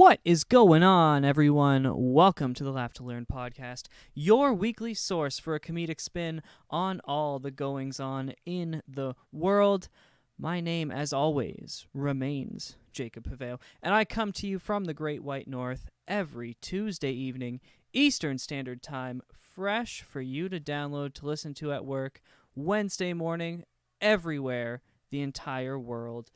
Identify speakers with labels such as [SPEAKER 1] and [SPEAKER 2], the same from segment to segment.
[SPEAKER 1] What is going on, everyone? Welcome to the Laugh to Learn podcast, your weekly source for a comedic spin on all the goings-on in the world. My name, as always, remains Jacob Paveo, and I come to you from the Great White North every Tuesday evening, Eastern Standard Time, fresh for you to download to listen to at work, Wednesday morning, everywhere, the entire world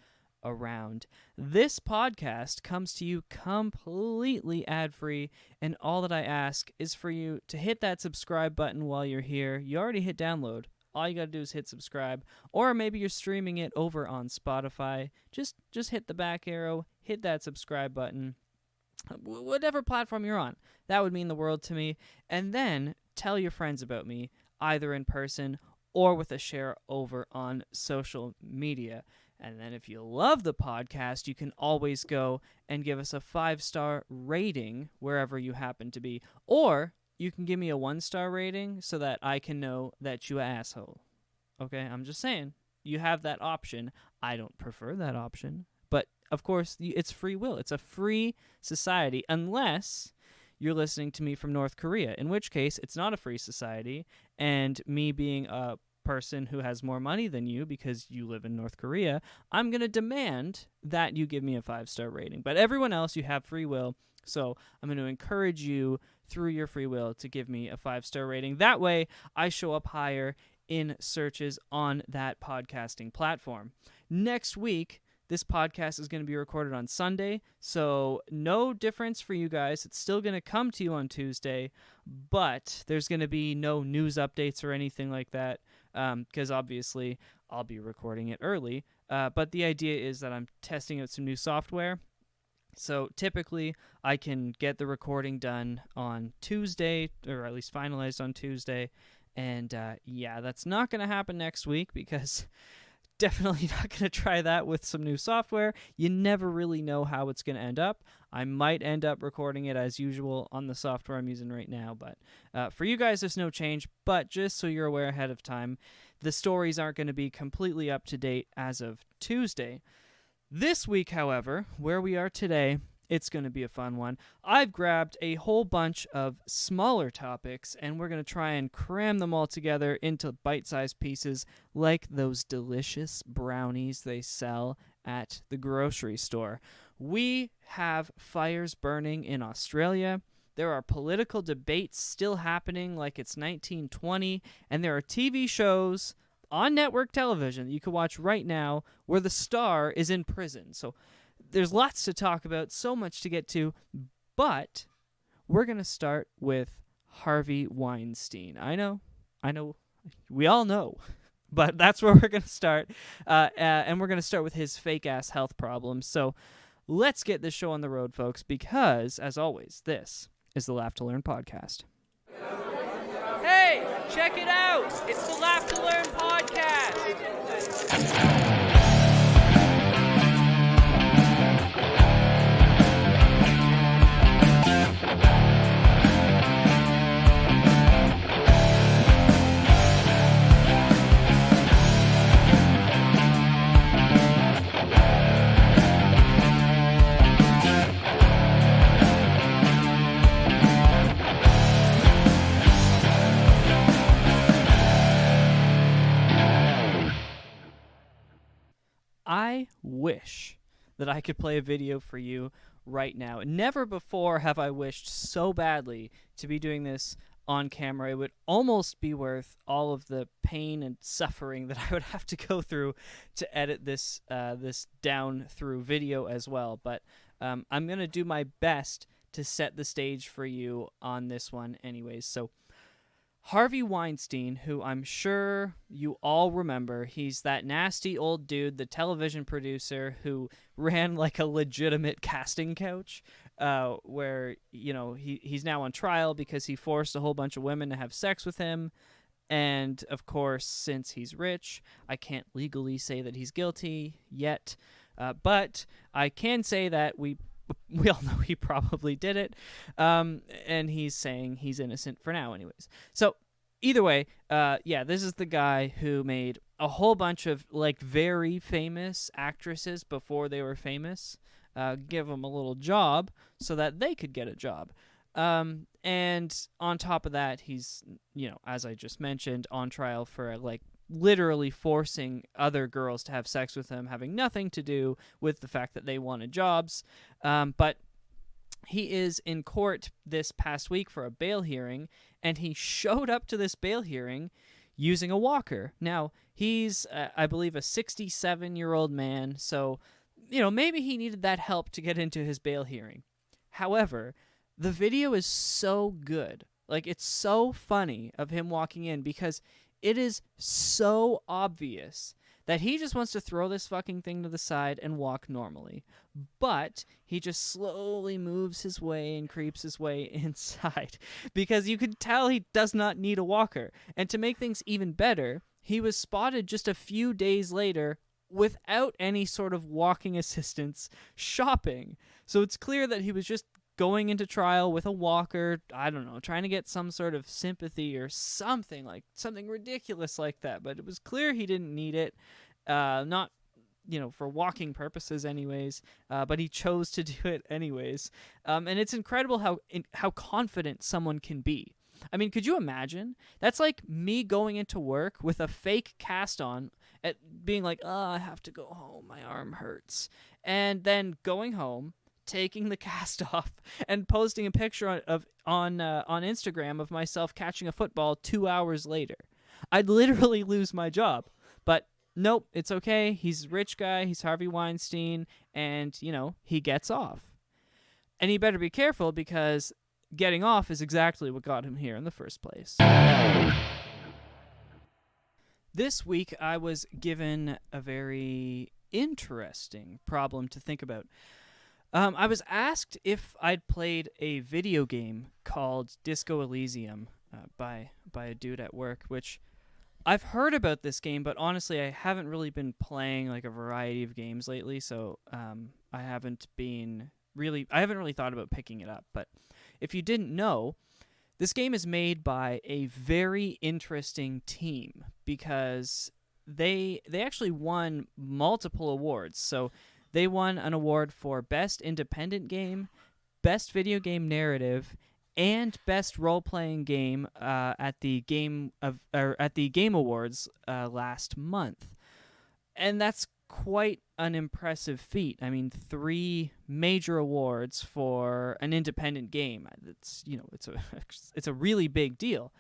[SPEAKER 1] around. This podcast comes to you completely ad-free, and all that I ask is for you to hit that subscribe button while you're here. You already hit download. All you gotta do is hit subscribe, or maybe you're streaming it over on Spotify. Just hit the back arrow, hit that subscribe button, whatever platform you're on. That would mean the world to me. And then tell your friends about me, either in person or with a share over on social media. And then if you love the podcast, you can always go and give us a 5-star rating wherever you happen to be. Or you can give me a 1-star rating so that I can know that you asshole. Okay, I'm just saying. You have that option. I don't prefer that option. But, of course, it's free will. It's a free society unless you're listening to me from North Korea, in which case it's not a free society. And me being a person who has more money than you because you live in North Korea, I'm going to demand that you give me a 5-star rating. But everyone else, you have free will, so I'm going to encourage you through your free will to give me a 5-star rating. That way, I show up higher in searches on that podcasting platform. Next week, this podcast is going to be recorded on Sunday, so no difference for you guys. It's still going to come to you on Tuesday, but there's going to be no news updates or anything like that, because obviously I'll be recording it early. But the idea is that I'm testing out some new software. So typically I can get the recording done on Tuesday, or at least finalized on Tuesday. And yeah, that's not going to happen next week because definitely not going to try that with some new software. You never really know how it's going to end up. I might end up recording it as usual on the software I'm using right now, but for you guys, there's no change. But just so you're aware ahead of time, the stories aren't going to be completely up to date as of Tuesday. This week, however, where we are today, it's going to be a fun one. I've grabbed a whole bunch of smaller topics, and we're going to try and cram them all together into bite-sized pieces like those delicious brownies they sell at the grocery store. We have fires burning in Australia. There are political debates still happening like it's 1920, and there are TV shows on network television that you can watch right now where the star is in prison. So there's lots to talk about, so much to get to, but we're going to start with Harvey Weinstein. I know, we all know, but that's where we're going to start, and we're going to start with his fake-ass health problems. So let's get this show on the road, folks, because, as always, this is the Laugh to Learn podcast. Hey, check it out! It's the Laugh to Learn podcast! I wish that I could play a video for you right now. Never before have I wished so badly to be doing this on camera. It would almost be worth all of the pain and suffering that I would have to go through to edit this down through video as well. But I'm going to do my best to set the stage for you on this one anyways. So Harvey Weinstein, who I'm sure you all remember, he's that nasty old dude, the television producer who ran like a legitimate casting couch, where, you know, he's now on trial because he forced a whole bunch of women to have sex with him. And, of course, since he's rich, I can't legally say that he's guilty yet, but I can say that we all know he probably did it, and he's saying he's innocent for now anyways. So either way, yeah, this is the guy who made a whole bunch of like very famous actresses before they were famous, give him a little job so that they could get a job. And on top of that, he's, as I just mentioned, on trial for literally forcing other girls to have sex with him, having nothing to do with the fact that they wanted jobs. But he is in court this past week for a bail hearing, and he showed up to this bail hearing using a walker. Now, he's, I believe, a 67-year-old man, so, maybe he needed that help to get into his bail hearing. However, the video is so good. It's so funny of him walking in because it is so obvious that he just wants to throw this fucking thing to the side and walk normally. But he just slowly moves his way and creeps his way inside because you could tell he does not need a walker. And to make things even better, he was spotted just a few days later without any sort of walking assistance shopping. So it's clear that he was just going into trial with a walker, I don't know, trying to get some sort of sympathy or something ridiculous like that. But it was clear he didn't need it, not, for walking purposes anyways, but he chose to do it anyways. And it's incredible how confident someone can be. I mean, could you imagine? That's like me going into work with a fake cast on, at being like, I have to go home, my arm hurts. And then going home, taking the cast off and posting a picture on Instagram of myself catching a football 2 hours later. I'd literally lose my job. But nope, it's okay. He's a rich guy. He's Harvey Weinstein, and he gets off. And he better be careful because getting off is exactly what got him here in the first place. This week I was given a very interesting problem to think about. I was asked if I'd played a video game called Disco Elysium by a dude at work, which I've heard about this game, but honestly, I haven't really been playing a variety of games lately, so I haven't really thought about picking it up. But if you didn't know, this game is made by a very interesting team because they actually won multiple awards. So they won an award for Best Independent Game, Best Video Game Narrative, and Best Role-Playing Game at the Game Awards last month. And that's quite an impressive feat. I mean, 3 major awards for an independent game. It's a really big deal.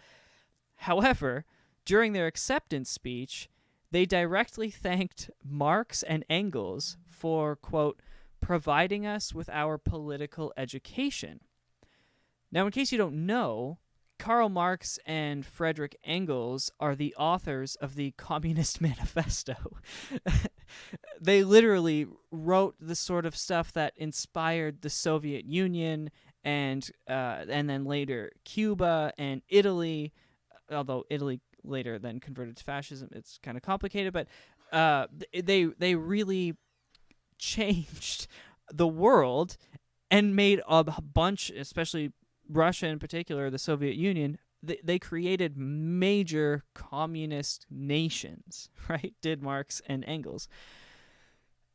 [SPEAKER 1] However, during their acceptance speech, they directly thanked Marx and Engels for, quote, providing us with our political education. Now, in case you don't know, Karl Marx and Friedrich Engels are the authors of the Communist Manifesto. They literally wrote the sort of stuff that inspired the Soviet Union and then later Cuba and Italy, although Italy later then converted to fascism. It's kind of complicated, but they really changed the world and made a bunch, especially Russia in particular, the Soviet Union, they created major communist nations, right? Did Marx and Engels.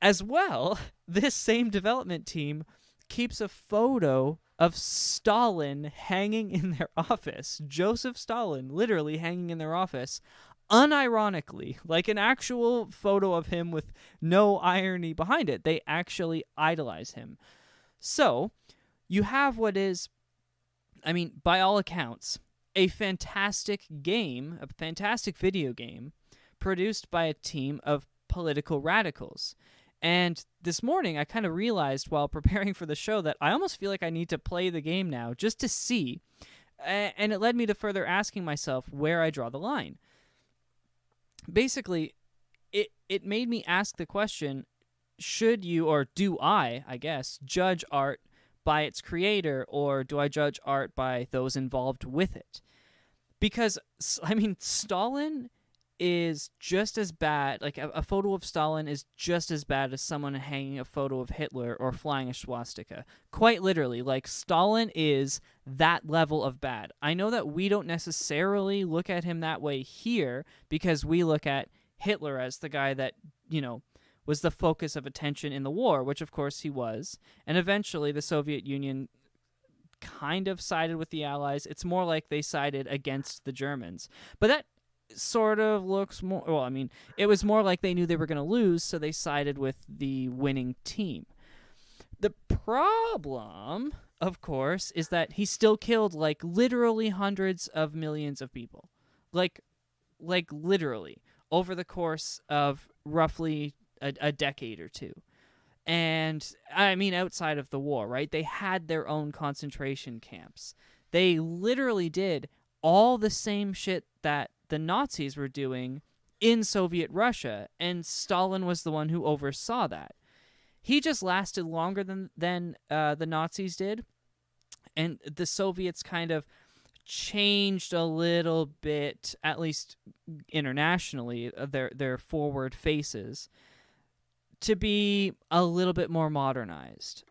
[SPEAKER 1] As well, this same development team keeps a photo of Stalin hanging in their office. Joseph Stalin literally hanging in their office, unironically, like an actual photo of him with no irony behind it. They actually idolize him. So, you have what is, I mean, by all accounts, a fantastic game, a fantastic video game, produced by a team of political radicals. And this morning, I kind of realized while preparing for the show that I almost feel like I need to play the game now just to see. And it led me to further asking myself where I draw the line. Basically, it made me ask the question, should you, or do I guess, judge art by its creator, or do I judge art by those involved with it? Because, I mean, Stalin is just as bad, like a photo of Stalin is just as bad as someone hanging a photo of Hitler or flying a swastika. Quite literally, like Stalin is that level of bad. I know that we don't necessarily look at him that way here because we look at Hitler as the guy that, was the focus of attention in the war, which of course he was. And eventually the Soviet Union kind of sided with the Allies. It's more like they sided against the Germans. But that sort of looks more, well, I mean, it was more like they knew they were going to lose, so they sided with the winning team. The problem, of course, is that he still killed like literally hundreds of millions of people. Like literally over the course of roughly a decade or two. And I mean, outside of the war, right? They had their own concentration camps. They literally did all the same shit that the Nazis were doing in Soviet Russia, and Stalin was the one who oversaw that. He just lasted longer than the Nazis did, and the Soviets kind of changed a little bit, at least internationally, their forward faces, to be a little bit more modernized.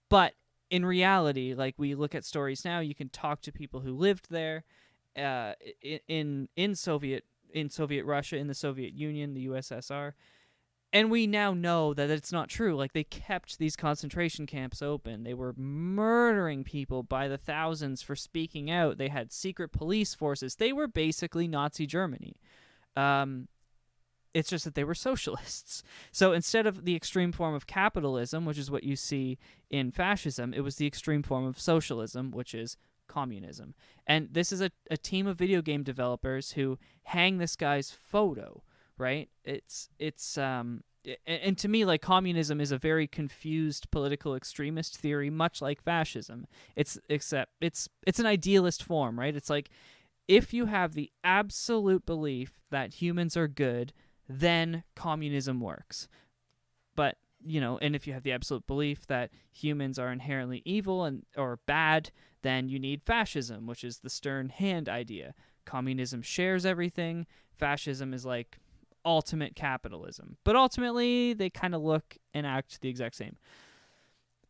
[SPEAKER 1] But in reality, like, we look at stories now, you can talk to people who lived there, in Soviet Russia, in the Soviet Union, the USSR, and we now know that it's not true. Like, they kept these concentration camps open. They were murdering people by the thousands for speaking out. They had secret police forces. They were basically Nazi Germany. It's just that they were socialists. So instead of the extreme form of capitalism, which is what you see in fascism, it was the extreme form of socialism, which is communism. And this is a team of video game developers who hang this guy's photo, right? It's and to me, like, communism is a very confused political extremist theory, much like fascism. Except it's an idealist form, right? It's like, if you have the absolute belief that humans are good, then communism works. But, you know, and if you have the absolute belief that humans are inherently evil or bad, then you need fascism, which is the stern hand idea. Communism shares everything. Fascism is like ultimate capitalism. But ultimately, they kind of look and act the exact same.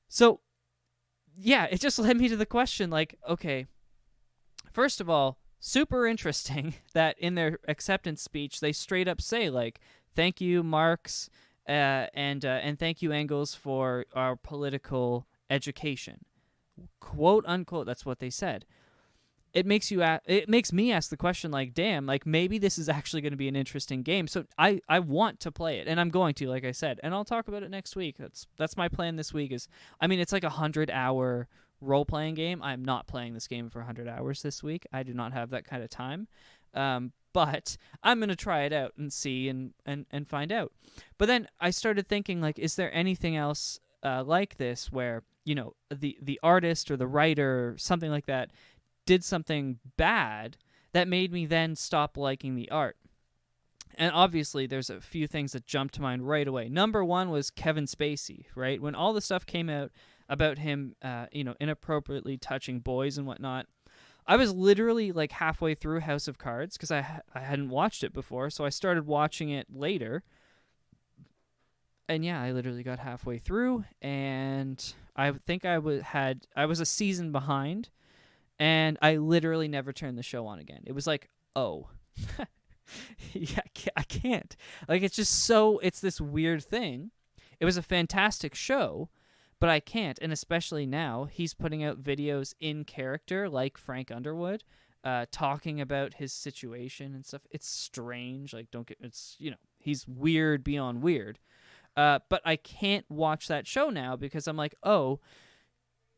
[SPEAKER 1] So, yeah, it just led me to the question, like, okay, first of all, super interesting that in their acceptance speech, they straight up say, like, thank you, Marx, and thank you, Engels, for our political education. Quote, unquote, that's what they said. It makes me ask the question, like, damn, like, maybe this is actually going to be an interesting game. So I want to play it, and I'm going to, like I said, and I'll talk about it next week. That's my plan this week. It's like 100-hour role-playing game. I'm not playing this game for 100 hours this week. I do not have that kind of time. But I'm going to try it out and see and find out. But then I started thinking, like, is there anything else like this where, you know, the artist or the writer or something like that did something bad that made me then stop liking the art? And obviously there's a few things that jumped to mind right away. Number one was Kevin Spacey, right? When all the stuff came out about him, inappropriately touching boys and whatnot, I was literally like halfway through House of Cards because I hadn't watched it before, so I started watching it later. And yeah, I literally got halfway through, and I think I was a season behind, and I literally never turned the show on again. It was like, oh, yeah, I can't. Like, it's this weird thing. It was a fantastic show, but I can't, and especially now, he's putting out videos in character, like Frank Underwood, talking about his situation and stuff. It's strange, like, he's weird beyond weird. But I can't watch that show now because I'm like, oh,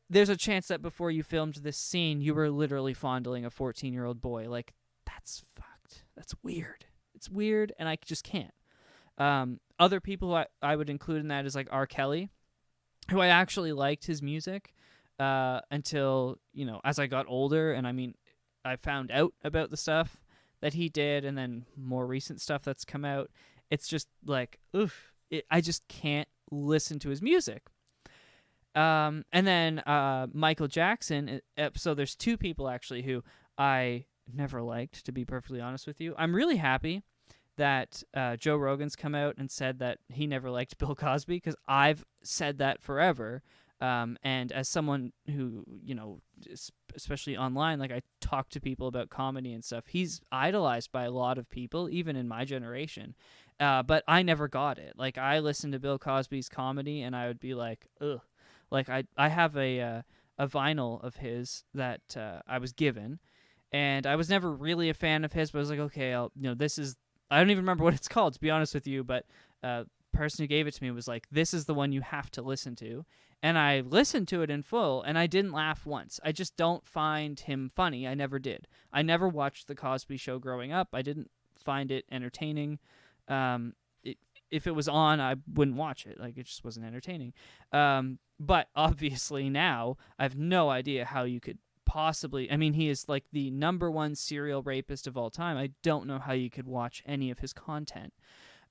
[SPEAKER 1] there's a chance that before you filmed this scene, you were literally fondling a 14-year-old boy. Like, that's fucked. That's weird. It's weird, and I just can't. Other people who I would include in that is, like, R. Kelly, who I actually liked his music until, you know, as I got older, and I mean, I found out about the stuff that he did, and then more recent stuff that's come out. It's just like, oof, I just can't listen to his music. And then Michael Jackson, so there's two people actually who I never liked, to be perfectly honest with you. I'm really happy that Joe Rogan's come out and said that he never liked Bill Cosby, because I've said that forever. And as someone who, especially online, like I talk to people about comedy and stuff, he's idolized by a lot of people, even in my generation. But I never got it. Like, I listened to Bill Cosby's comedy, and I would be like, ugh. Like, I have a vinyl of his that I was given, and I was never really a fan of his, but I was like, okay, this is, I don't even remember what it's called, to be honest with you, but person who gave it to me was like, this is the one you have to listen to. And I listened to it in full, and I didn't laugh once. I just don't find him funny. I never did. I never watched The Cosby Show growing up. I didn't find it entertaining. If it was on, I wouldn't watch it. Like, it just wasn't entertaining. But obviously now, I have no idea how you could possibly... I mean, he is like the #1 serial rapist of all time. I don't know how you could watch any of his content.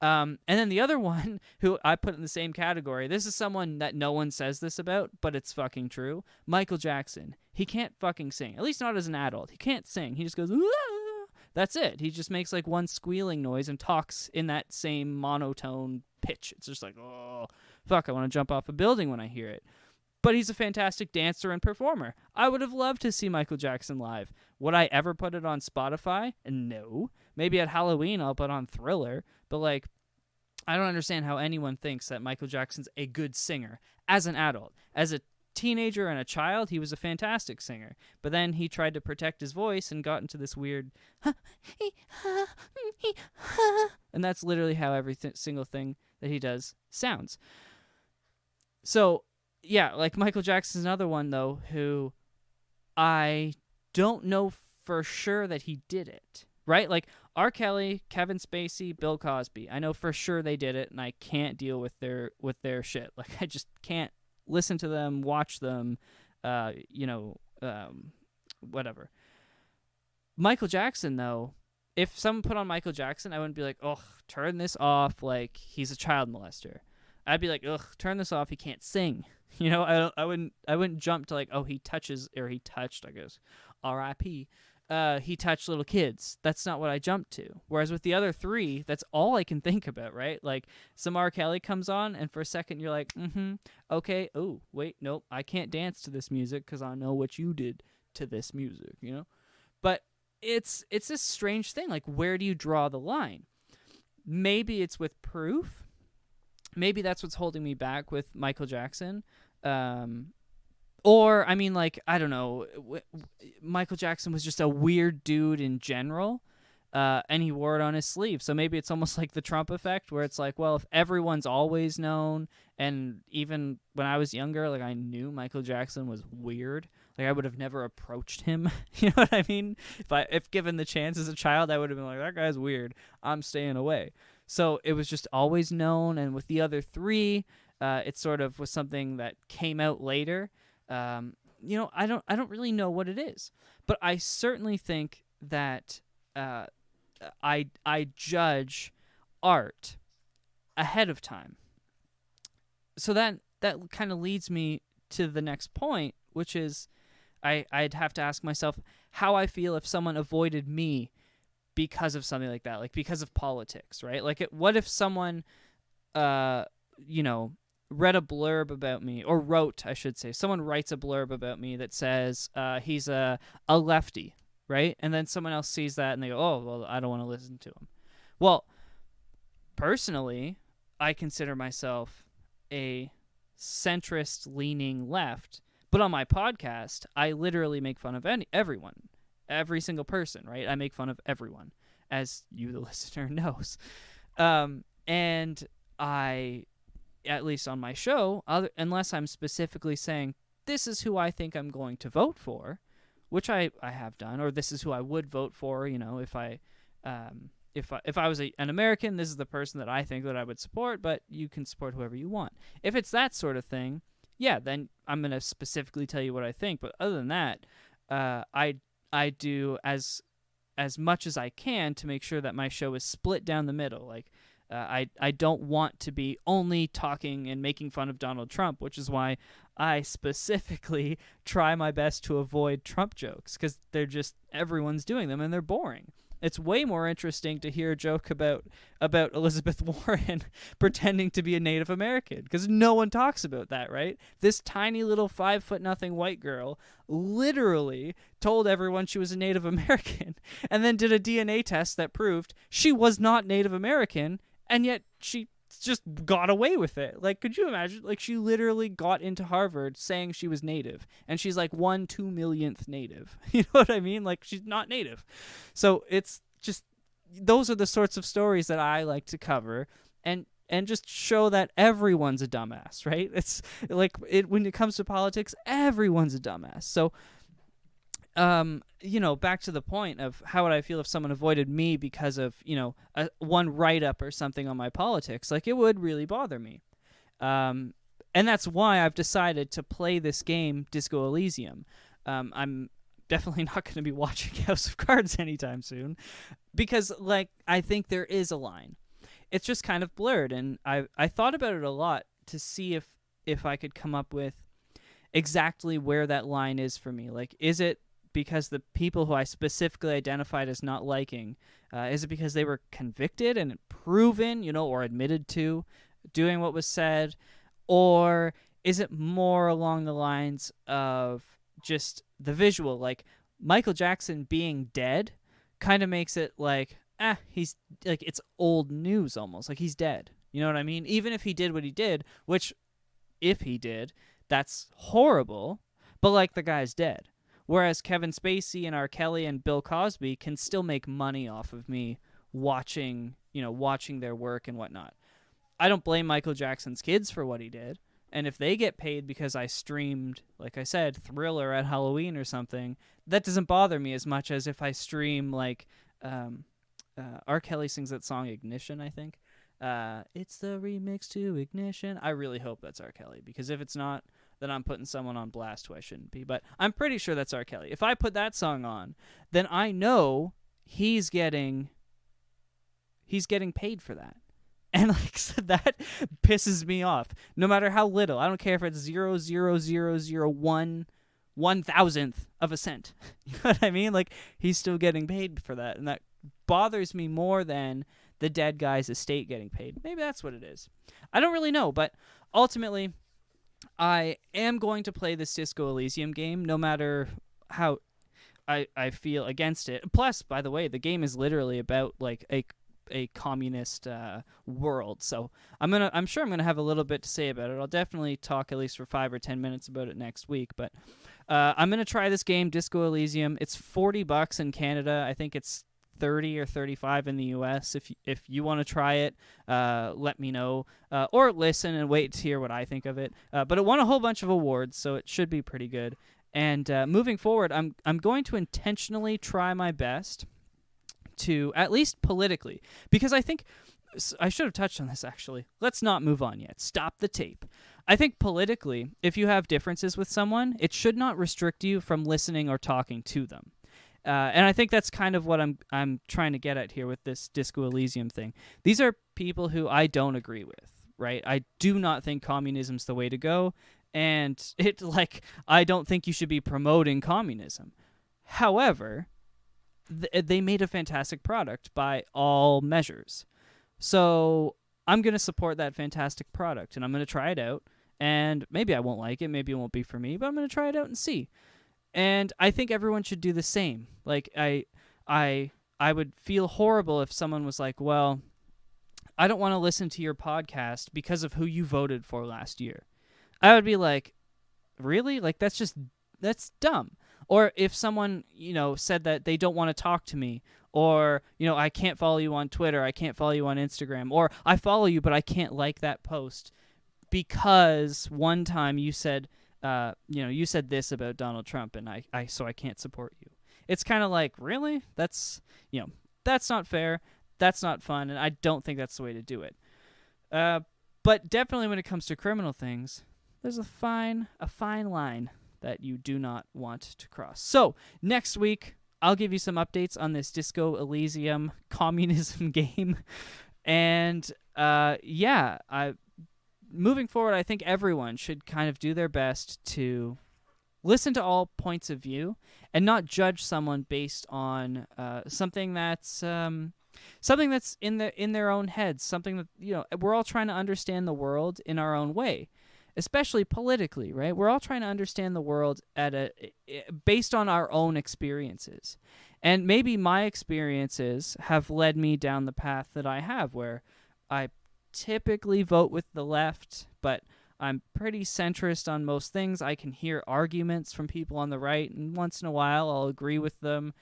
[SPEAKER 1] And then the other one, who I put in the same category, this is someone that no one says this about, but it's fucking true. Michael Jackson. He can't fucking sing. At least not as an adult. He can't sing. He just goes, "Aah!" That's it. He just makes like one squealing noise and talks in that same monotone pitch. It's just like, oh, fuck, I want to jump off a building when I hear it. But he's a fantastic dancer and performer. I would have loved to see Michael Jackson live. Would I ever put it on Spotify? No. Maybe at Halloween I'll put on Thriller. But, like, I don't understand how anyone thinks that Michael Jackson's a good singer as an adult. As a teenager and a child, he was a fantastic singer. But then he tried to protect his voice and got into this weird... and that's literally how every single thing that he does sounds. So... yeah, like Michael Jackson's another one, though, who I don't know for sure that he did it, right? Like R. Kelly, Kevin Spacey, Bill Cosby. I know for sure they did it, and I can't deal with their shit. Like, I just can't listen to them, watch them, whatever. Michael Jackson, though, if someone put on Michael Jackson, I wouldn't be like, oh, turn this off, like he's a child molester. I'd be like, ugh, turn this off, he can't sing. You know, I wouldn't jump to like, oh, he touched, I guess, R.I.P. He touched little kids. That's not what I jumped to. Whereas with the other three, that's all I can think about, right? Like, some R. Kelly comes on, and for a second you're like, okay, oh, wait, nope, I can't dance to this music because I know what you did to this music, you know? But it's this strange thing, like, where do you draw the line? Maybe it's with proof. Maybe that's what's holding me back with Michael Jackson. Or, I mean, like, I don't know. Michael Jackson was just a weird dude in general, and he wore it on his sleeve. So maybe it's almost like the Trump effect, where it's like, well, if everyone's always known, and even when I was younger, like, I knew Michael Jackson was weird. Like, I would have never approached him. You know what I mean? If given the chance as a child, I would have been like, that guy's weird. I'm staying away. So it was just always known, and with the other three, it sort of was something that came out later. I don't really know what it is, but I certainly think that I judge art ahead of time. So that kind of leads me to the next point, which is I'd have to ask myself how I feel if someone avoided me because of something like that, like because of politics, right? Like, what if someone, read a blurb about me, or wrote, I should say, someone writes a blurb about me that says he's a lefty, right? And then someone else sees that and they go, oh, well, I don't want to listen to him. Well, personally, I consider myself a centrist-leaning left, but on my podcast, I literally make fun of everyone. Every single person, right? I make fun of everyone, as you, the listener, knows. And I, at least on my show, unless I'm specifically saying, this is who I think I'm going to vote for, which I have done, or this is who I would vote for, if I was an American, this is the person that I think that I would support, but you can support whoever you want. If it's that sort of thing, yeah, then I'm going to specifically tell you what I think. But other than that, I do as much as I can to make sure that my show is split down the middle. Like, I don't want to be only talking and making fun of Donald Trump, which is why I specifically try my best to avoid Trump jokes, because they're just, everyone's doing them and they're boring. It's way more interesting to hear a joke about Elizabeth Warren pretending to be a Native American, because no one talks about that, right? This tiny little 5'0" white girl literally told everyone she was a Native American and then did a DNA test that proved she was not Native American, and yet she just got away with it. Like, could you imagine? Like, she literally got into Harvard saying she was Native, and she's like 1/2 millionth Native. You know what I mean? Like, she's not Native. So it's just, those are the sorts of stories that I like to cover, and just show that everyone's a dumbass, right? It's like, when it comes to politics, everyone's a dumbass. So back to the point of how would I feel if someone avoided me because of, one write-up or something on my politics. Like, it would really bother me. And that's why I've decided to play this game, Disco Elysium. I'm definitely not going to be watching House of Cards anytime soon, because, like, I think there is a line. It's just kind of blurred, and I thought about it a lot to see if I could come up with exactly where that line is for me. Like, is it because the people who I specifically identified as not liking, is it because they were convicted and proven, or admitted to doing what was said? Or is it more along the lines of just the visual? Like, Michael Jackson being dead kind of makes it like, he's, like, it's old news almost. Like, he's dead. You know what I mean? Even if he did what he did, which, if he did, that's horrible, but, like, the guy's dead. Whereas Kevin Spacey and R. Kelly and Bill Cosby can still make money off of me watching their work and whatnot. I don't blame Michael Jackson's kids for what he did. And if they get paid because I streamed, like I said, Thriller at Halloween or something, that doesn't bother me as much as if I stream, like, R. Kelly sings that song Ignition, I think. It's the remix to Ignition. I really hope that's R. Kelly, because if it's not, then I'm putting someone on blast who I shouldn't be. But I'm pretty sure that's R. Kelly. If I put that song on, then I know he's getting paid for that. And, like, so that pisses me off. No matter how little. I don't care if it's 0.00001/1000th of a cent. You know what I mean? Like, he's still getting paid for that. And that bothers me more than the dead guy's estate getting paid. Maybe that's what it is. I don't really know, but ultimately, I am going to play this Disco Elysium game, no matter how I feel against it. Plus, by the way, the game is literally about, like, a communist world. So I'm sure I'm gonna have a little bit to say about it. I'll definitely talk at least for 5 or 10 minutes about it next week. But I'm gonna try this game, Disco Elysium. It's $40 in Canada. I think it's 30 or 35 in the US. If you want to try it, let me know, or listen and wait to hear what I think of it. But it won a whole bunch of awards, so it should be pretty good. And moving forward, I'm going to intentionally try my best to, at least politically, because I think I should have touched on this actually. Let's not move on yet. Stop the tape. I think politically, if you have differences with someone, it should not restrict you from listening or talking to them. And I think that's kind of what I'm trying to get at here with this Disco Elysium thing. These are people who I don't agree with, right? I do not think communism's the way to go, and I don't think you should be promoting communism. However, they made a fantastic product by all measures. So I'm going to support that fantastic product, and I'm going to try it out, and maybe I won't like it, maybe it won't be for me, but I'm going to try it out and see. And I think everyone should do the same. Like, I would feel horrible if someone was like, well, I don't want to listen to your podcast because of who you voted for last year. I would be like, really? Like, that's dumb. Or if someone, said that they don't want to talk to me, or, I can't follow you on Twitter, I can't follow you on Instagram, or I follow you but I can't like that post because one time you said, you said this about Donald Trump, and so I can't support you. It's kind of like, really? That's not fair. That's not fun, and I don't think that's the way to do it. But definitely when it comes to criminal things, there's a fine line that you do not want to cross. So next week, I'll give you some updates on this Disco Elysium communism game, and moving forward, I think everyone should kind of do their best to listen to all points of view and not judge someone based on something that's in their own heads, something that, we're all trying to understand the world in our own way, especially politically, right? We're all trying to understand the world based on our own experiences. And maybe my experiences have led me down the path that I have, where I typically vote with the left, but I'm pretty centrist on most things. I can hear arguments from people on the right, and once in a while I'll agree with them.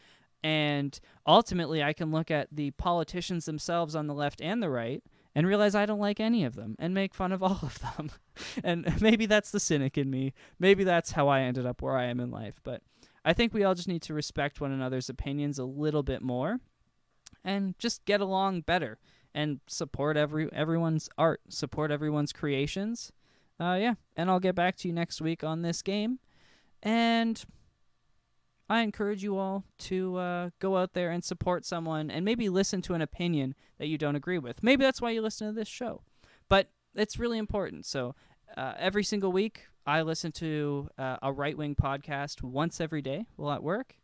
[SPEAKER 1] And ultimately, I can look at the politicians themselves on the left and the right and realize I don't like any of them and make fun of all of them. And maybe that's the cynic in me. Maybe that's how I ended up where I am in life. But I think we all just need to respect one another's opinions a little bit more and just get along better and support everyone's art, support everyone's creations. And I'll get back to you next week on this game. And I encourage you all to go out there and support someone and maybe listen to an opinion that you don't agree with. Maybe that's why you listen to this show. But it's really important. So every single week, I listen to a right-wing podcast once every day while at work.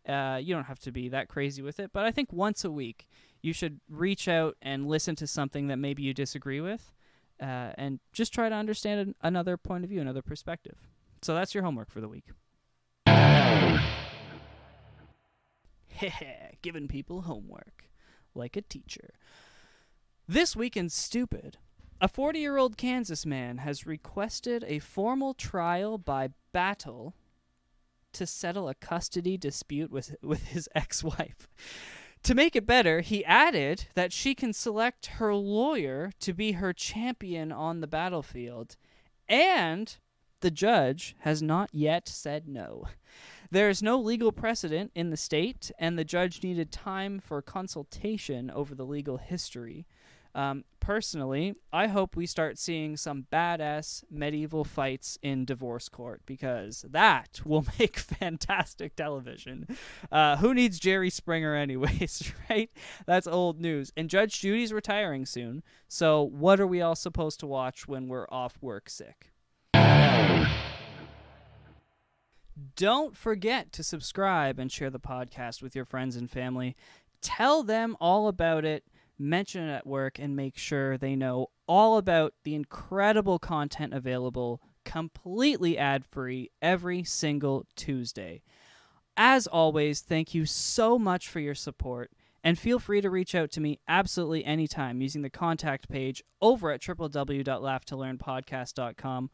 [SPEAKER 1] You don't have to be that crazy with it, but I think once a week you should reach out and listen to something that maybe you disagree with and just try to understand another point of view, another perspective. So that's your homework for the week. Giving people homework like a teacher. This week in Stupid, a 40-year-old Kansas man has requested a formal trial by battle to settle a custody dispute with his ex-wife. To make it better, he added that she can select her lawyer to be her champion on the battlefield, and the judge has not yet said no. There is no legal precedent in the state, and the judge needed time for consultation over the legal history. Personally, I hope we start seeing some badass medieval fights in divorce court, because that will make fantastic television. Who needs Jerry Springer anyways, right? That's old news. And Judge Judy's retiring soon, so what are we all supposed to watch when we're off work sick? Don't forget to subscribe and share the podcast with your friends and family. Tell them all about it, mention it at work, and make sure they know all about the incredible content available completely ad-free every single Tuesday. As always, thank you so much for your support, and feel free to reach out to me absolutely anytime using the contact page over at www.laughtolearnpodcast.com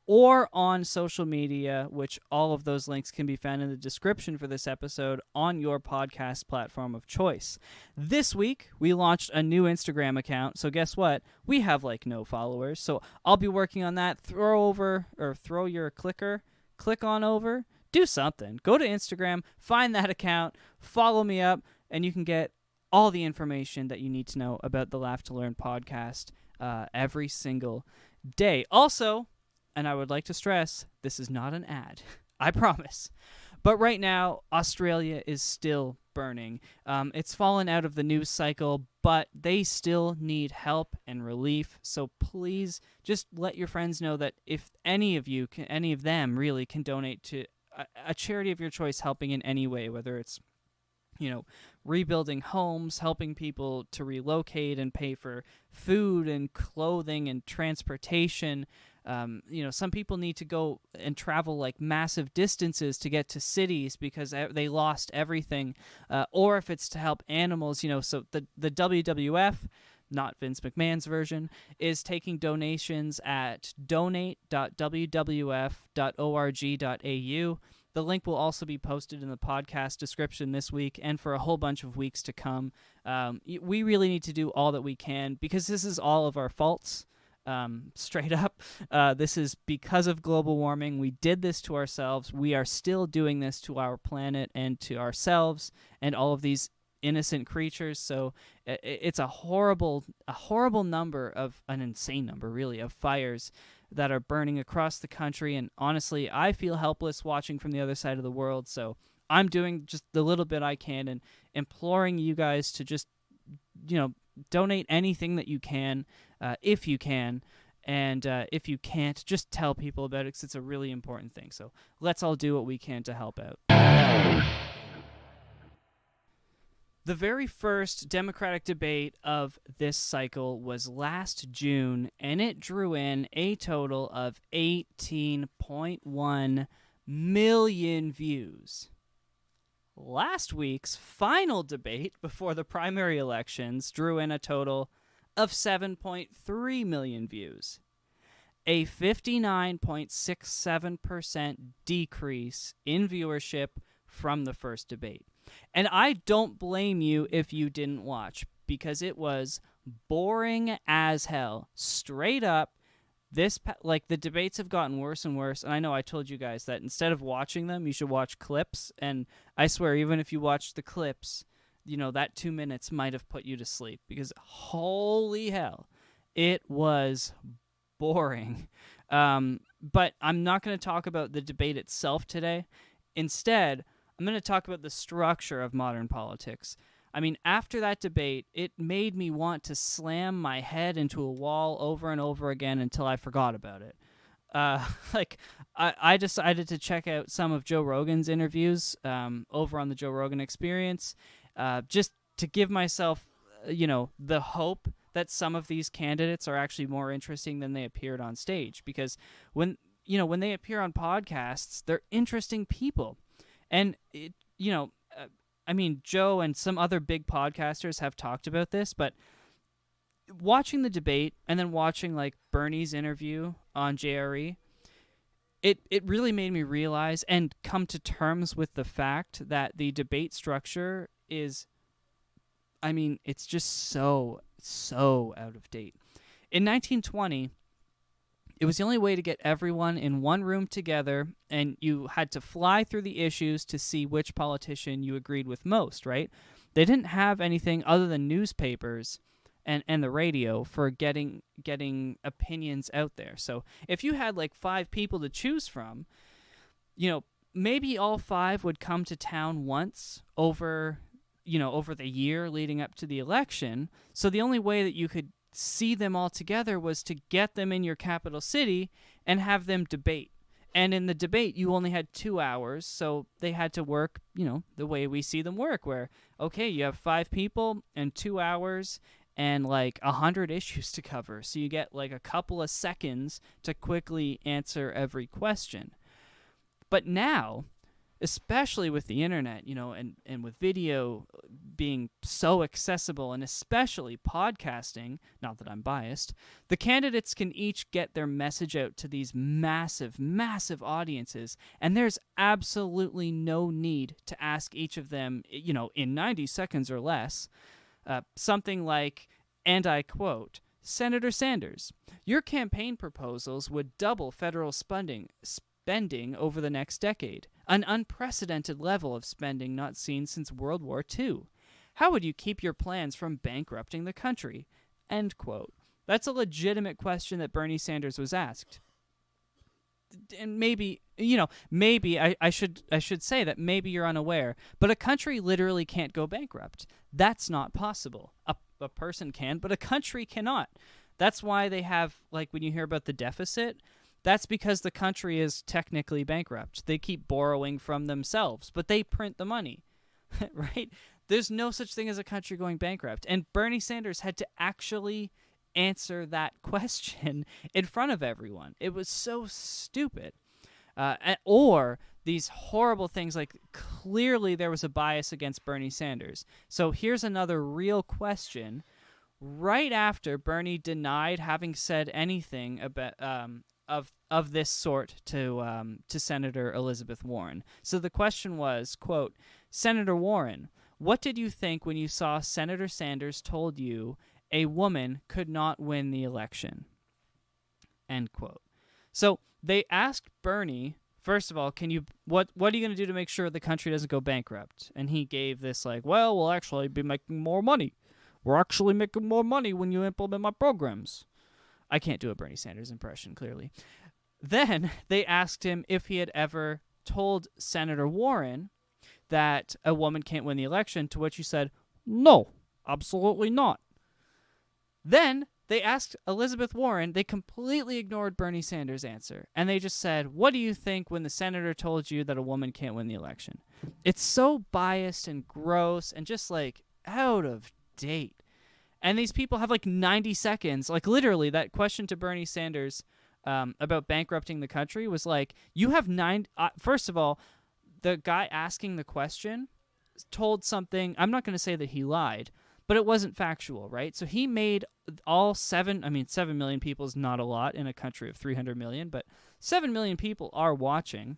[SPEAKER 1] or on social media, which all of those links can be found in the description for this episode on your podcast platform of choice. This week, we launched a new Instagram account, so guess what? We have no followers, so I'll be working on that. Throw your clicker, click on over, do something. Go to Instagram, find that account, follow me up, and you can get all the information that you need to know about the Laugh to Learn podcast every single day. Also, and I would like to stress, this is not an ad. I promise. But right now, Australia is still burning. It's fallen out of the news cycle, but they still need help and relief. So please just let your friends know that if any of them really can donate to a charity of your choice, helping in any way, whether it's rebuilding homes, helping people to relocate and pay for food and clothing and transportation. Some people need to go and travel massive distances to get to cities because they lost everything. Or if it's to help animals, so the WWF, not Vince McMahon's version, is taking donations at donate.wwf.org.au. The link will also be posted in the podcast description this week and for a whole bunch of weeks to come. We really need to do all that we can because this is all of our faults. Straight up, this is because of global warming. We did this to ourselves. We are still doing this to our planet and to ourselves and all of these innocent creatures. So it's a horrible number of an insane number, really, of fires that are burning across the country. And honestly, I feel helpless watching from the other side of the world. So I'm doing just the little bit I can and imploring you guys to just, donate anything that you can, if you can, And if you can't, just tell people about it because it's a really important thing. So let's all do what we can to help out. The very first Democratic debate of this cycle was last June, and it drew in a total of 18.1 million views. Last week's final debate before the primary elections drew in a total of 7.3 million views, a 59.67% decrease in viewership from the first debate. And I don't blame you if you didn't watch, because it was boring as hell. Straight up, the debates have gotten worse and worse, and I know I told you guys that instead of watching them, you should watch clips, and I swear, even if you watch the clips, that 2 minutes might have put you to sleep, because holy hell, it was boring. But I'm not going to talk about the debate itself today. Instead, I'm going to talk about the structure of modern politics. I mean, after that debate, it made me want to slam my head into a wall over and over again until I forgot about it. I decided to check out some of Joe Rogan's interviews over on the Joe Rogan Experience, just to give myself, the hope that some of these candidates are actually more interesting than they appeared on stage. Because when they appear on podcasts, they're interesting people. And, Joe and some other big podcasters have talked about this, but watching the debate and then watching, Bernie's interview on JRE, it really made me realize and come to terms with the fact that the debate structure is, it's just so out of date. In 1920... it was the only way to get everyone in one room together, and you had to fly through the issues to see which politician you agreed with most, right? They didn't have anything other than newspapers and the radio for getting opinions out there. So if you had 5 people to choose from, maybe all 5 would come to town once over the year leading up to the election. So the only way that you could see them all together was to get them in your capital city and have them debate. And in the debate, you only had 2 hours, so they had to work, the way we see them work, where, okay, you have 5 people and 2 hours and 100 issues to cover. So you get a couple of seconds to quickly answer every question. But now, especially with the internet, and with video being so accessible, and especially podcasting, not that I'm biased, the candidates can each get their message out to these massive, massive audiences, and there's absolutely no need to ask each of them, in 90 seconds or less, something like, and I quote, "Senator Sanders, your campaign proposals would double federal spending over the next decade, an unprecedented level of spending not seen since World War II. How would you keep your plans from bankrupting the country?" End quote. That's a legitimate question that Bernie Sanders was asked. And maybe I should say that maybe you're unaware, but a country literally can't go bankrupt. That's not possible. A person can, but a country cannot. That's why they have, when you hear about the deficit, that's because the country is technically bankrupt. They keep borrowing from themselves, but they print the money, right? There's no such thing as a country going bankrupt. And Bernie Sanders had to actually answer that question in front of everyone. It was so stupid. Or these horrible things, clearly there was a bias against Bernie Sanders. So here's another real question. Right after Bernie denied having said anything about of this sort to Senator Elizabeth Warren. So the question was, quote, "Senator Warren, what did you think when you saw Senator Sanders told you a woman could not win the election?" End quote. So they asked Bernie, first of all, what are you going to do to make sure the country doesn't go bankrupt? And he gave this we'll actually be making more money. We're actually making more money when you implement my programs. I can't do a Bernie Sanders impression, clearly. Then they asked him if he had ever told Senator Warren that a woman can't win the election, to which he said, "No, absolutely not." Then they asked Elizabeth Warren, they completely ignored Bernie Sanders' answer. And they just said, what do you think when the senator told you that a woman can't win the election? It's so biased and gross and just like out of date. And these people have like 90 seconds. Like literally that question to Bernie Sanders about bankrupting the country was like, you have first of all, the guy asking the question told something. I'm not going to say that he lied, but it wasn't factual, right? So he made all 7 million people is not a lot in a country of 300 million, but 7 million people are watching.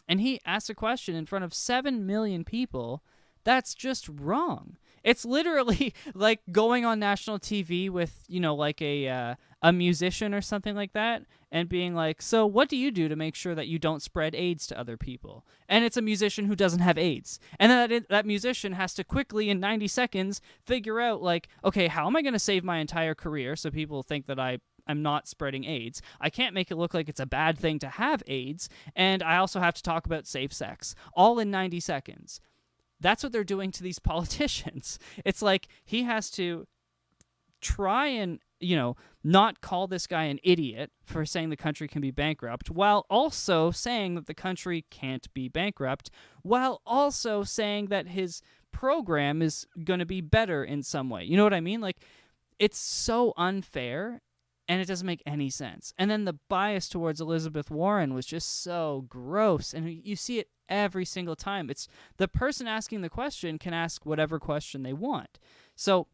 [SPEAKER 1] And he asked a question in front of 7 million people that's just wrong. It's literally like going on national TV with, like a musician or something like that and being like, so what do you do to make sure that you don't spread AIDS to other people? And it's a musician who doesn't have AIDS. And then that musician has to quickly, in 90 seconds, figure out like, okay, how am I going to save my entire career so people think that I'm not spreading AIDS? I can't make it look like it's a bad thing to have AIDS. And I also have to talk about safe sex, all in 90 seconds. That's what they're doing to these politicians. It's like he has to try and, not call this guy an idiot for saying the country can be bankrupt, while also saying that the country can't be bankrupt, while also saying that his program is going to be better in some way. You know what I mean? Like, it's so unfair, and it doesn't make any sense. And then the bias towards Elizabeth Warren was just so gross, and you see it every single time. It's the person asking the question can ask whatever question they want. So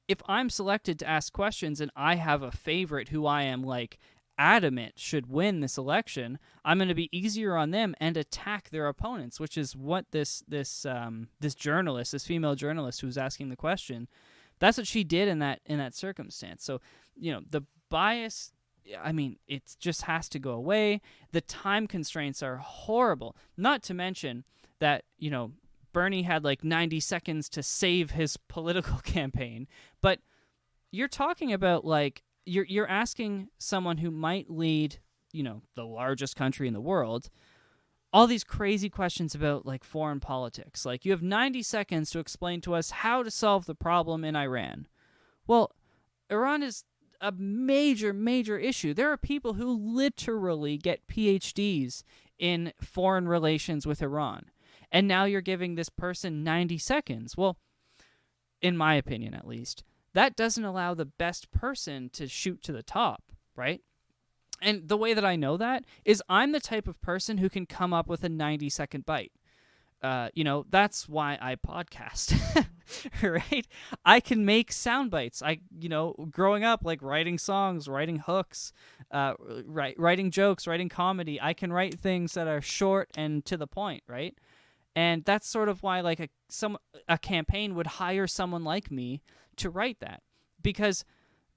[SPEAKER 1] if I'm selected to ask questions and I have a favorite who I am like adamant should win this election, I'm going to be easier on them and attack their opponents, which is what this journalist, this female journalist who was asking the question, that's what she did in that circumstance. So, the bias, it just has to go away. The time constraints are horrible. Not to mention that, Bernie had like 90 seconds to save his political campaign. But you're talking about like, you're asking someone who might lead, the largest country in the world, all these crazy questions about like foreign politics. Like, you have 90 seconds to explain to us how to solve the problem in Iran. Well, Iran is a major, major issue. There are people who literally get PhDs in foreign relations with Iran. And now you're giving this person 90 seconds. Well, in my opinion at least, that doesn't allow the best person to shoot to the top, right? And the way that I know that is I'm the type of person who can come up with a 90-second bite. That's why I podcast, right? I can make sound bites. Growing up, like writing songs, writing hooks, writing jokes, writing comedy, I can write things that are short and to the point, right? And that's sort of why like a campaign would hire someone like me to write that. Because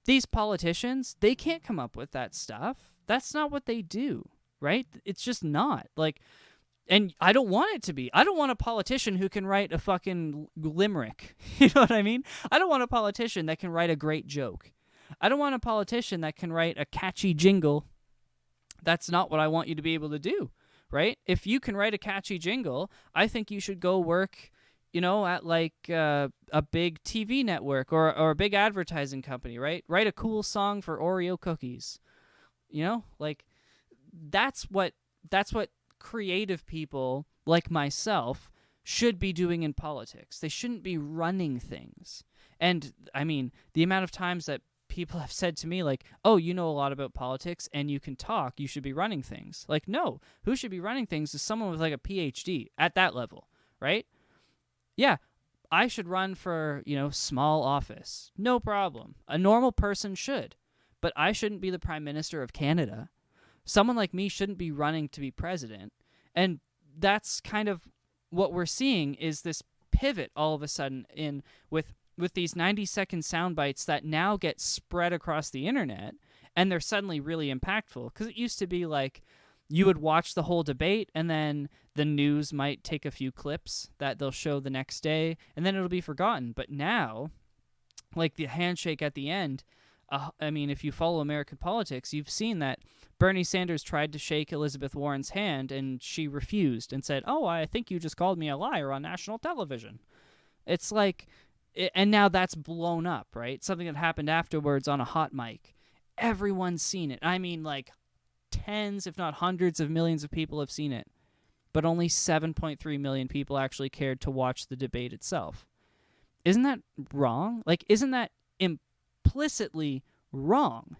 [SPEAKER 1] these politicians, they can't come up with that stuff. That's not what they do, right? It's just not. Like, and I don't want it to be. I don't want a politician who can write a fucking limerick. You know what I mean? I don't want a politician that can write a great joke. I don't want a politician that can write a catchy jingle. That's not what I want you to be able to do, right? If you can write a catchy jingle, I think you should go work, at like a big TV network or a big advertising company, right? Write a cool song for Oreo cookies. Like that's what creative people like myself should be doing in politics. They shouldn't be running things. And the amount of times that people have said to me like, oh, you know a lot about politics and you can talk, you should be running things. Like, no, who should be running things is someone with like a PhD at that level, right? Yeah, I should run for, small office. No problem. A normal person should. But I shouldn't be the Prime Minister of Canada. Someone like me shouldn't be running to be president. And that's kind of what we're seeing is this pivot all of a sudden with these 90-second sound bites that now get spread across the internet, and they're suddenly really impactful. Because it used to be like you would watch the whole debate, and then the news might take a few clips that they'll show the next day, and then it'll be forgotten. But now, like the handshake at the end, if you follow American politics, you've seen that Bernie Sanders tried to shake Elizabeth Warren's hand, and she refused and said, oh, I think you just called me a liar on national television. It's like, And now that's blown up, right? Something that happened afterwards on a hot mic. Everyone's seen it. I mean, like, tens, if not hundreds of millions of people have seen it. But only 7.3 million people actually cared to watch the debate itself. Isn't that wrong? Like, isn't that implicitly wrong?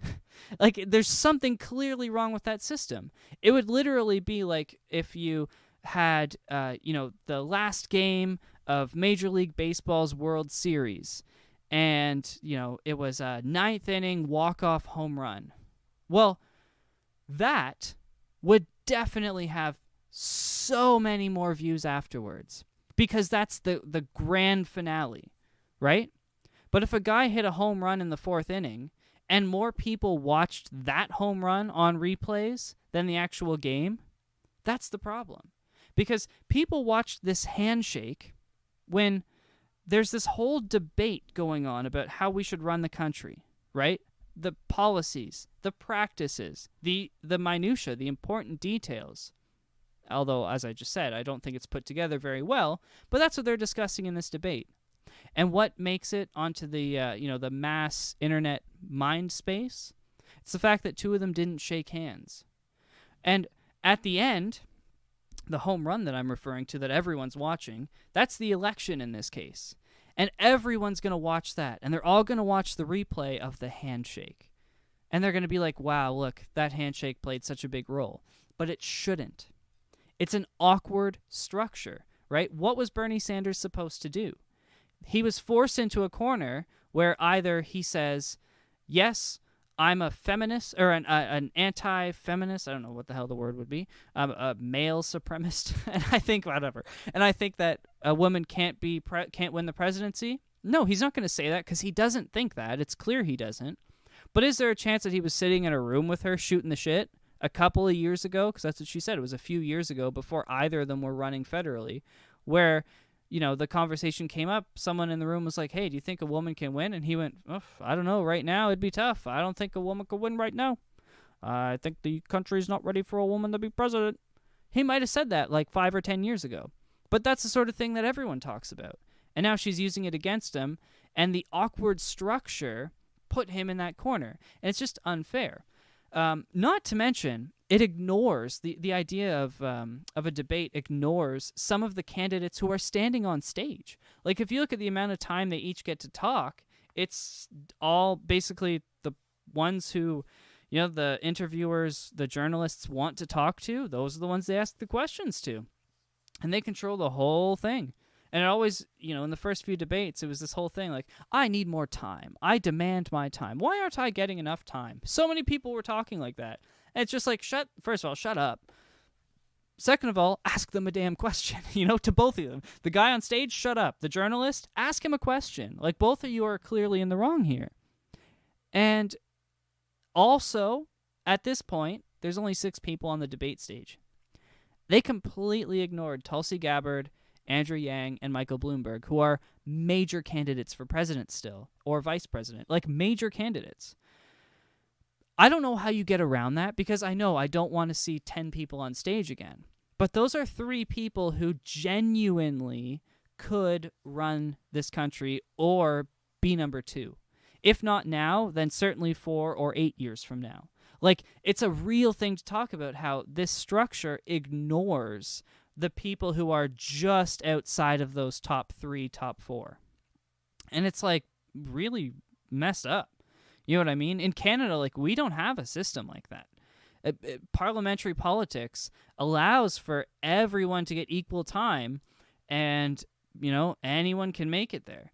[SPEAKER 1] Like, there's something clearly wrong with that system. It would literally be like if you had, the last game of Major League Baseball's World Series, and, it was a ninth inning walk-off home run. Well, that would definitely have so many more views afterwards, because that's the grand finale, right? But if a guy hit a home run in the fourth inning and more people watched that home run on replays than the actual game, that's the problem. Because people watched this handshake when there's this whole debate going on about how we should run the country, right? The policies, the practices, the minutia, the important details. Although, as I just said, I don't think it's put together very well, but that's what they're discussing in this debate. And what makes it onto the the mass internet mind space? It's the fact that two of them didn't shake hands. And at the end, the home run that I'm referring to that everyone's watching, that's the election in this case. And everyone's going to watch that. And they're all going to watch the replay of the handshake. And they're going to be like, wow, look, that handshake played such a big role. But it shouldn't. It's an awkward structure, right? What was Bernie Sanders supposed to do? He was forced into a corner where either he says, yes, I'm a feminist, or an anti-feminist, I don't know what the hell the word would be, a male supremacist, and I think whatever. And I think that a woman can't win the presidency. No, he's not going to say that because he doesn't think that. It's clear he doesn't. But is there a chance that he was sitting in a room with her shooting the shit a couple of years ago? Because that's what she said. It was a few years ago before either of them were running federally, where the conversation came up. Someone in the room was like, hey, do you think a woman can win? And he went, I don't know. Right now, it'd be tough. I don't think a woman could win right now. I think the country's not ready for a woman to be president. He might have said that like 5 or 10 years ago. But that's the sort of thing that everyone talks about. And now she's using it against him. And the awkward structure put him in that corner. And it's just unfair. Not to mention, it ignores the idea of a debate ignores some of the candidates who are standing on stage. Like, if you look at the amount of time they each get to talk, it's all basically the ones who, the interviewers, the journalists want to talk to. Those are the ones they ask the questions to. And they control the whole thing. And it always, in the first few debates, it was this whole thing like, I need more time. I demand my time. Why aren't I getting enough time? So many people were talking like that. And it's just like, first of all, shut up. Second of all, ask them a damn question, to both of them. The guy on stage, shut up. The journalist, ask him a question. Like, both of you are clearly in the wrong here. And also, at this point, there's only 6 people on the debate stage. They completely ignored Tulsi Gabbard, Andrew Yang, and Michael Bloomberg, who are major candidates for president still, or vice president, like major candidates. I don't know how you get around that, because I know I don't want to see 10 people on stage again. But those are 3 people who genuinely could run this country or be number 2. If not now, then certainly 4 or 8 years from now. Like, it's a real thing to talk about how this structure ignores the people who are just outside of those top 3, top 4. And it's, like, really messed up. You know what I mean? In Canada, like, we don't have a system like that. Parliamentary politics allows for everyone to get equal time, and, anyone can make it there.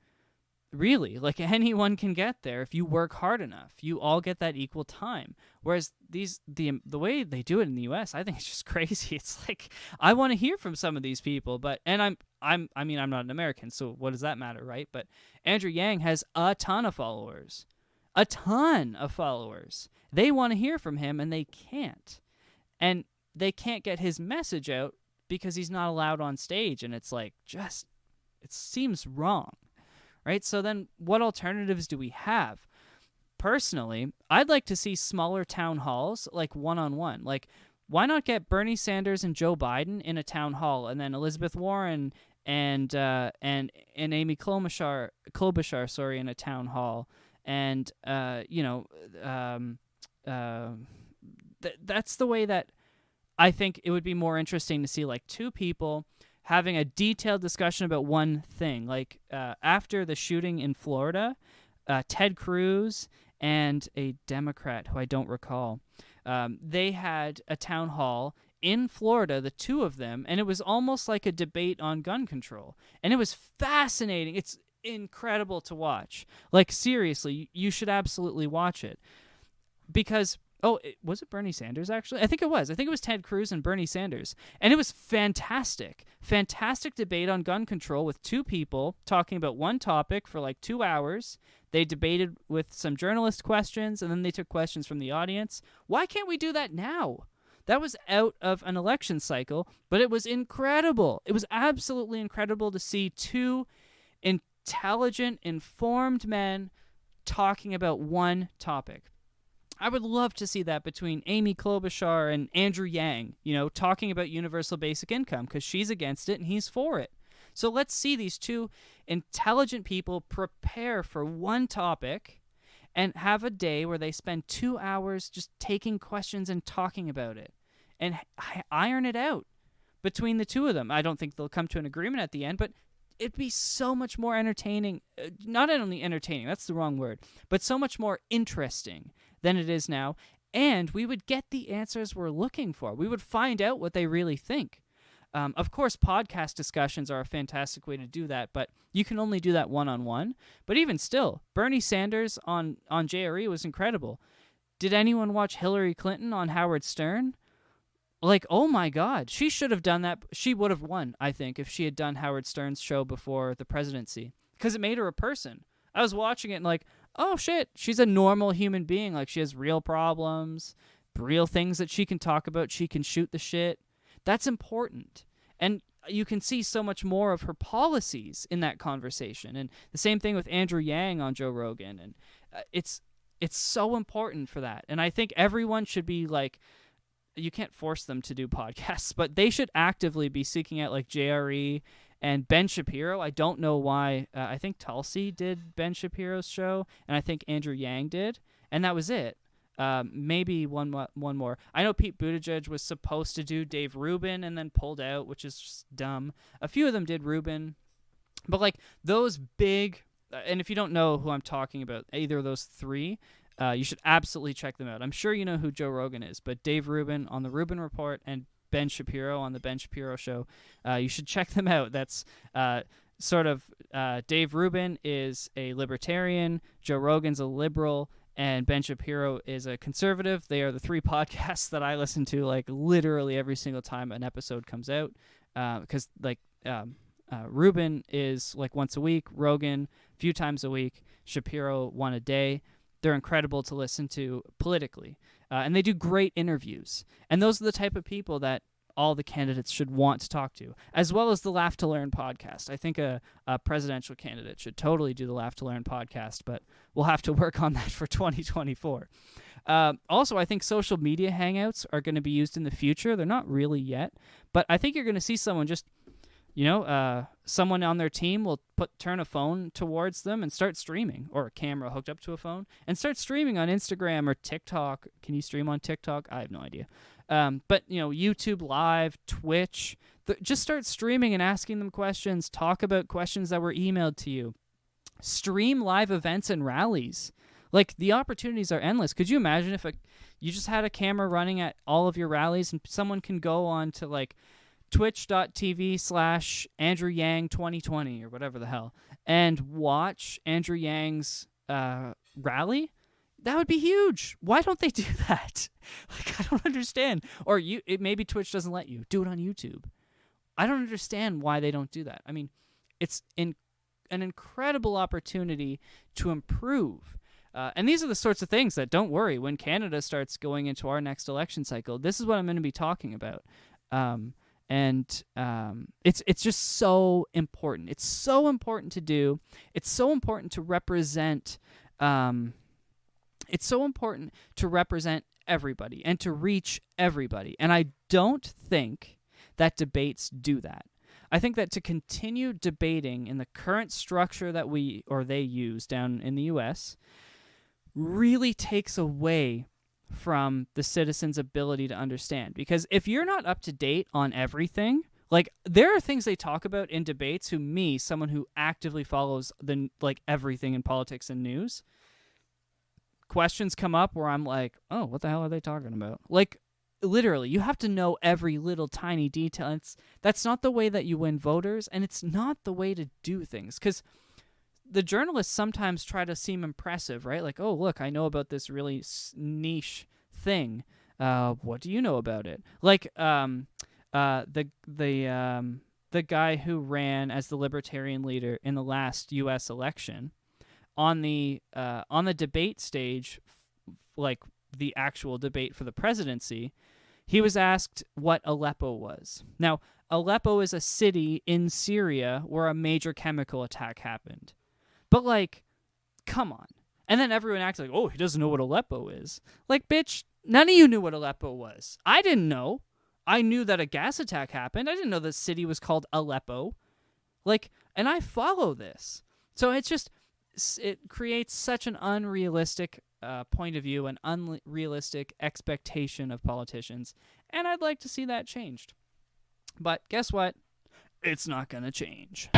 [SPEAKER 1] Really, like, anyone can get there if you work hard enough. You all get that equal time. Whereas the way they do it in the U.S., I think it's just crazy. It's like, I want to hear from some of these people, I'm not an American, so what does that matter, right? But Andrew Yang has a ton of followers. A ton of followers. They want to hear from him, and they can't. And they can't get his message out because he's not allowed on stage, and it's like, it seems wrong. Right? So then what alternatives do we have? Personally, I'd like to see smaller town halls, like one-on-one. Like, why not get Bernie Sanders and Joe Biden in a town hall, and then Elizabeth Warren and Amy Klobuchar, sorry, in a town hall, and that's the way that I think it would be more interesting to see, like, two people having a detailed discussion about one thing. Like, after the shooting in Florida, Ted Cruz and a Democrat who I don't recall, they had a town hall in Florida, the two of them, and it was almost like a debate on gun control. And it was fascinating. It's incredible to watch. Like, seriously, you should absolutely watch it. Because, was it Bernie Sanders, actually? I think it was. I think it was Ted Cruz and Bernie Sanders. And it was fantastic. Fantastic debate on gun control with two people talking about one topic for like 2 hours. They debated with some journalist questions, and then they took questions from the audience. Why can't we do that now? That was out of an election cycle, but it was incredible. It was absolutely incredible to see two intelligent, informed men talking about one topic. I would love to see that between Amy Klobuchar and Andrew Yang, talking about universal basic income, because she's against it and he's for it. So let's see these two intelligent people prepare for one topic and have a day where they spend 2 hours just taking questions and talking about it and iron it out between the two of them. I don't think they'll come to an agreement at the end, but it'd be so much more entertaining. Not only entertaining, that's the wrong word, but so much more interesting than it is now. And we would get the answers we're looking for. We would find out what they really think. Of course, podcast discussions are a fantastic way to do that, but you can only do that one-on-one. But even still, Bernie Sanders on JRE was incredible. Did anyone watch Hillary Clinton on Howard Stern? Like, oh my God, she should have done that. She would have won, I think, if she had done Howard Stern's show before the presidency, because it made her a person. I was watching it and like, oh shit, she's a normal human being. Like, she has real problems, real things that she can talk about. She can shoot the shit. That's important. And you can see so much more of her policies in that conversation. And the same thing with Andrew Yang on Joe Rogan. And it's so important for that. And I think everyone should be like, you can't force them to do podcasts, but they should actively be seeking out like JRE and Ben Shapiro. I don't know why. I think Tulsi did Ben Shapiro's show, and I think Andrew Yang did, and that was it. Maybe one more. I know Pete Buttigieg was supposed to do Dave Rubin and then pulled out, which is just dumb. A few of them did Rubin, but like those big, and if you don't know who I'm talking about, either of those three, you should absolutely check them out. I'm sure you know who Joe Rogan is, but Dave Rubin on the Rubin Report and Ben Shapiro on the Ben Shapiro Show, you should check them out. That's Dave Rubin is a libertarian, Joe Rogan's a liberal, and Ben Shapiro is a conservative. They are the three podcasts that I listen to like literally every single time an episode comes out, because Rubin is like once a week, Rogan a few times a week, Shapiro one a day. They're incredible to listen to politically, and they do great interviews. And those are the type of people that all the candidates should want to talk to, as well as the Laugh to Learn podcast. I think a presidential candidate should totally do the Laugh to Learn podcast, but we'll have to work on that for 2024. Also, I think social media hangouts are going to be used in the future. They're not really yet, but I think you're going to see someone just, someone on their team will turn a phone towards them and start streaming, or a camera hooked up to a phone, and start streaming on Instagram or TikTok. Can you stream on TikTok? I have no idea. But, YouTube Live, Twitch, just start streaming and asking them questions. Talk about questions that were emailed to you. Stream live events and rallies. Like, the opportunities are endless. Could you imagine if you just had a camera running at all of your rallies and someone can go on to, like, twitch.tv/Andrew Yang 2020 or whatever the hell and watch Andrew Yang's rally? That would be huge. Why don't they do that? Like, I don't understand. Or maybe Twitch doesn't let you. Do it on YouTube. I don't understand why they don't do that. I mean, it's an incredible opportunity to improve. And these are the sorts of things that, don't worry, when Canada starts going into our next election cycle, this is what I'm going to be talking about. And it's just so important. It's so important to do. It's so important to represent. It's so important to represent everybody and to reach everybody. And I don't think that debates do that. I think that to continue debating in the current structure that they use down in the U.S. really takes away from the citizens' ability to understand. Because if you're not up to date on everything, like, there are things they talk about in debates someone who actively follows everything in politics and news, questions come up where I'm like, oh, what the hell are they talking about? Like, literally, you have to know every little tiny detail. That's not the way that you win voters, and it's not the way to do things. Because the journalists sometimes try to seem impressive, right? Like, oh, look, I know about this really niche thing. What do you know about it? Like, the guy who ran as the Libertarian leader in the last U.S. election, on the debate stage, like the actual debate for the presidency, he was asked what Aleppo was. Now, Aleppo is a city in Syria where a major chemical attack happened. But, like, come on. And then everyone acts like, oh, he doesn't know what Aleppo is. Like, bitch, none of you knew what Aleppo was. I didn't know. I knew that a gas attack happened. I didn't know the city was called Aleppo. Like, and I follow this. So it creates such an unrealistic point of view, an unrealistic expectation of politicians. And I'd like to see that changed. But guess what? It's not going to change.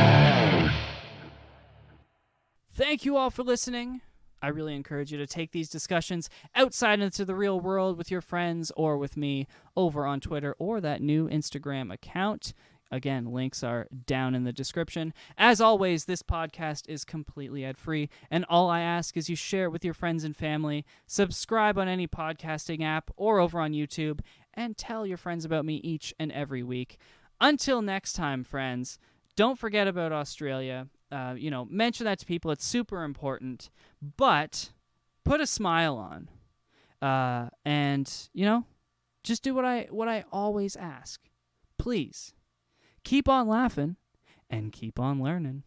[SPEAKER 1] Thank you all for listening. I really encourage you to take these discussions outside into the real world with your friends or with me over on Twitter or that new Instagram account. Again, links are down in the description. As always, this podcast is completely ad-free, and all I ask is you share it with your friends and family, subscribe on any podcasting app or over on YouTube, and tell your friends about me each and every week. Until next time, friends, don't forget about Australia. Mention that to people. It's super important. But put a smile on. Just do what I always ask. Please, keep on laughing and keep on learning.